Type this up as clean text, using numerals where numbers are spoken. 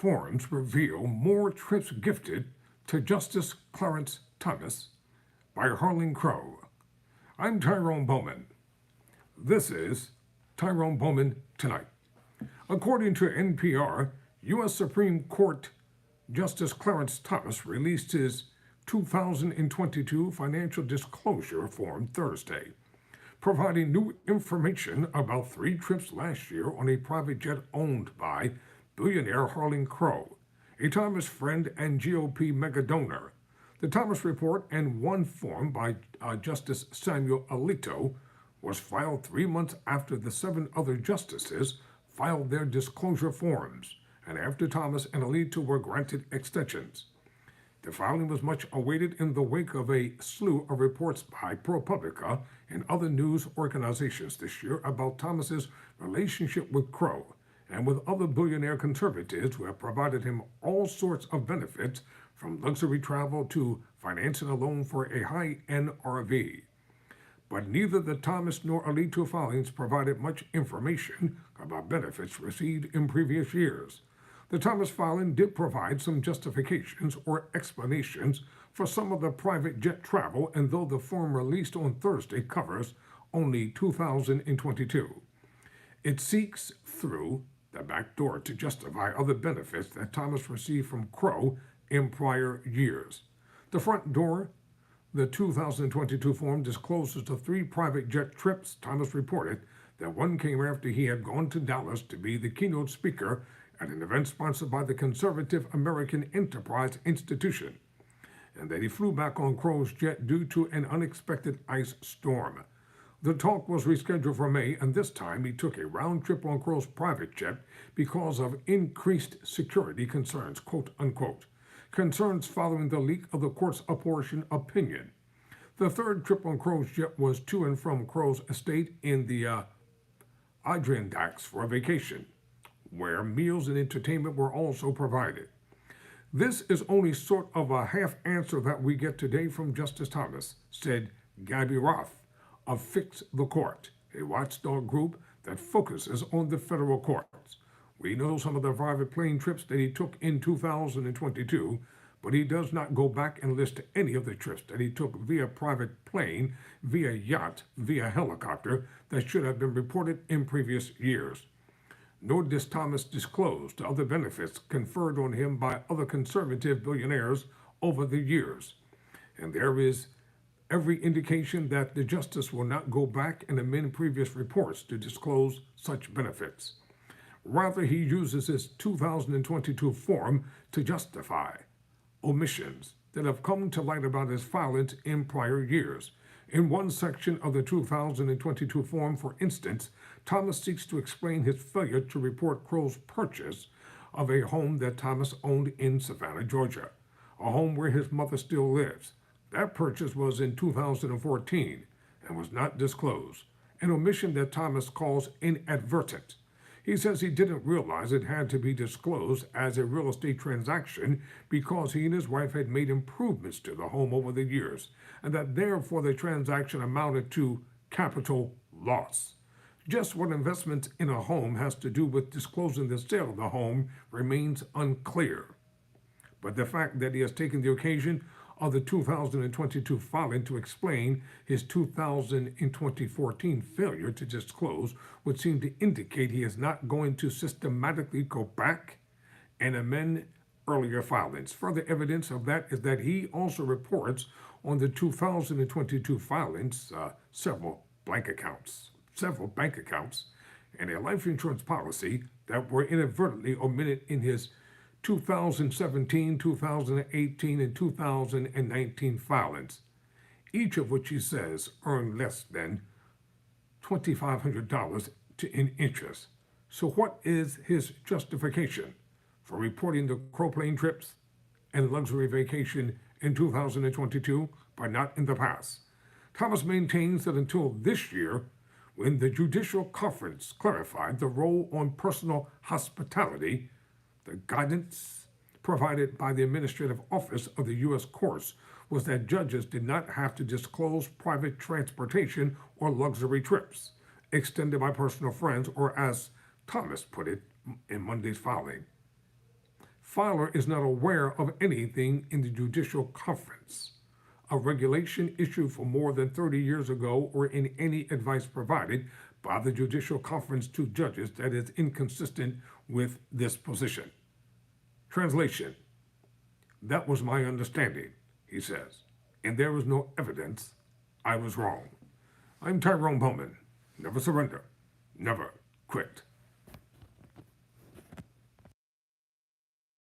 Forms reveal more trips gifted to Justice Clarence Thomas by Harlan Crow. I'm Tyrone Bowman. This is Tyrone Bowman Tonight. According to NPR, U.S. Supreme Court Justice Clarence Thomas released his 2022 financial disclosure form Thursday, providing new information about 3 trips last year on a private jet owned by billionaire Harlan Crow, a Thomas friend and GOP megadonor. The Thomas report and one form by Justice Samuel Alito was filed 3 months after the 7 other justices filed their disclosure forms, and after Thomas and Alito were granted extensions. The filing was much awaited in the wake of a slew of reports by ProPublica and other news organizations this year about Thomas's relationship with Crow and with other billionaire conservatives who have provided him all sorts of benefits, from luxury travel to financing a loan for a high-end RV. But neither the Thomas nor Alito filings provided much information about benefits received in previous years. The Thomas filing did provide some justifications or explanations for some of the private jet travel, and though the form released on Thursday covers only 2022, it seeks through the back door to justify other benefits that Thomas received from Crow in prior years. The front door, the 2022 form, discloses the 3 private jet trips. Thomas reported that one came after he had gone to Dallas to be the keynote speaker at an event sponsored by the conservative American Enterprise Institution, and that he flew back on Crow's jet due to an unexpected ice storm. The talk was rescheduled for May, and this time he took a round trip on Crow's private jet because of increased security concerns, quote unquote, concerns following the leak of the court's apportion opinion. The 3rd trip on Crow's jet was to and from Crow's estate in the Adirondacks for a vacation, where meals and entertainment were also provided. This is only sort of a half answer that we get today from Justice Thomas, said Gabby Roth of Fix the Court, a watchdog group that focuses on the federal courts. We know some of the private plane trips that he took in 2022, but he does not go back and list any of the trips that he took via private plane, via yacht, via helicopter that should have been reported in previous years. Nor does Thomas disclose the other benefits conferred on him by other conservative billionaires over the years. And there is every indication that the justice will not go back and amend previous reports to disclose such benefits. Rather, he uses his 2022 form to justify omissions that have come to light about his filings in prior years. In one section of the 2022 form, for instance, Thomas seeks to explain his failure to report Crow's purchase of a home that Thomas owned in Savannah, Georgia, a home where his mother still lives. That purchase was in 2014 and was not disclosed, an omission that Thomas calls inadvertent. He says he didn't realize it had to be disclosed as a real estate transaction because he and his wife had made improvements to the home over the years, and that therefore the transaction amounted to capital loss. Just what investment in a home has to do with disclosing the sale of the home remains unclear. But the fact that he has taken the occasion of the 2022 filing to explain his 2014 failure to disclose would seem to indicate he is not going to systematically go back and amend earlier filings. Further evidence of that is that he also reports on the 2022 filings several bank accounts, and a life insurance policy that were inadvertently omitted in his 2017, 2018, and 2019 filings, each of which he says earned less than $2,500 in interest. So what is his justification for reporting the Crow plane trips and luxury vacation in 2022, but not in the past? Thomas maintains that until this year, when the Judicial Conference clarified the role on personal hospitality, the guidance provided by the Administrative Office of the U.S. Courts was that judges did not have to disclose private transportation or luxury trips extended by personal friends, or as Thomas put it in Monday's filing, Filer is not aware of anything in the Judicial Conference, a regulation issued for more than 30 years ago, or in any advice provided by the Judicial Conference to judges that is inconsistent with this position. Translation: That was my understanding, he says, and there is no evidence I was wrong. I'm Tyrone Bowman. Never surrender. Never quit.